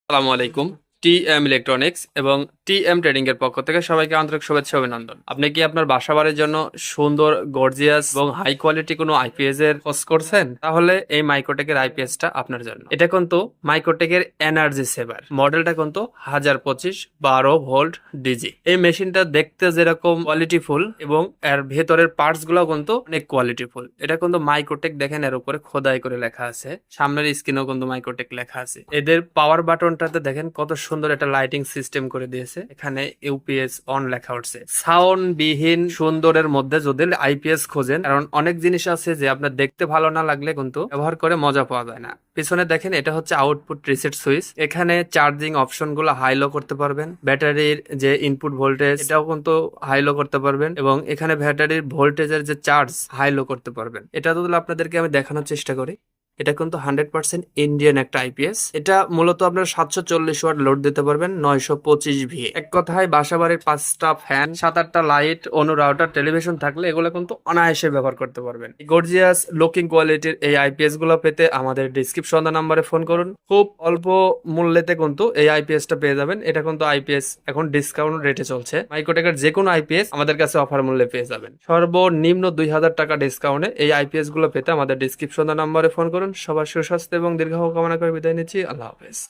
আসসালামু আলাইকুম। TM electronics এবং টিএম ট্রেডিং এর পক্ষ থেকে সবাইকে আন্তরিক শুভেচ্ছা অভিনন্দন। আপনি কি আপনার বাসাবাড়ির জন্য সুন্দর, গর্জিয়াস এবং হাই কোয়ালিটি কোনো আইপিএস এর খোঁজ করছেন? তাহলে এই মাইক্রোটেকের আইপিএস টা আপনার জন্য। এটা কিন্তু মাইক্রোটেকের এনার্জি সেভার মডেলটা কিন্তু 1025 12 ভোল্ট ডিজি। এই মেশিনটা দেখতে যেরকম কোয়ালিটিফুল এবং এর ভেতরের পার্টস গুলো কিন্তু অনেক কোয়ালিটিফুল। এটা কিন্তু মাইক্রোটেক, দেখেন এর উপরে খোদাই করে লেখা আছে। সামনের স্ক্রিনেও কিন্তু মাইক্রোটেক লেখা আছে। এদের পাওয়ার বাটনটাতে দেখেন কত সুন্দর একটা লাইটিং সিস্টেম করে দিয়েছে। এখানে ইউপিএস অন লেখা উঠছে। সাউন্ড বিহীন সুন্দরের মধ্যে যদি আইপিএস খোঁজেন, কারণ অনেক জিনিস আছে যে আপনার দেখতে ভালো না লাগলে কিন্তু ব্যবহার করে মজা পাওয়া যায় না। পিছনে দেখেন এটা হচ্ছে আউটপুট রিসেট সুইচ। এখানে চার্জিং অপশন গুলো হাই লো করতে পারবেন। ব্যাটারির যে ইনপুট ভোল্টেজ এটাও কিন্তু হাই লো করতে পারবেন এবং এখানে ব্যাটারির ভোল্টেজের যে চার্জ হাই লো করতে পারবেন। এটা তো আপনাদেরকে আমি দেখানোর চেষ্টা করি। এটা কিন্তু 100% ইন্ডিয়ান একটা আইপিএস। এটা মূলত আপনার 740 ওয়াট লোড দিতে পারবেন 925 ভি। এক কথায় বাসাবাড়ির 5টা ফ্যান, 7-8টা লাইট, অনু রাউটার, টেলিভিশন থাকলে এগুলো কিন্তু অনায়াসে ব্যবহার করতে পারবেন। গর্জিয়াস লুকিং কোয়ালিটির এই আইপিএস গুলো পেতে আমাদের ডিসক্রিপশন নাম্বারে ফোন করুন। খুব অল্প মূল্যেতে কিন্তু এই আইপিএস টা পেয়ে যাবেন। এটা কিন্তু আইপিএস এখন ডিসকাউন্ট রেটে চলছে। মাইক্রোটেকের যে কোনো আইপিএস আমাদের কাছে অফার মূল্যে পেয়ে যাবেন। সর্বনিম্ন 2000 টাকা ডিসকাউন্টে এই আইপিএস গুলো পেতে আমাদের ডিসক্রিপশন নাম্বারে ফোন করুন। সবার সুস্বাস্থ্য এবং দীর্ঘায়ু কামনা করে বিদায় নিচ্ছি। আল্লাহ হাফেজ।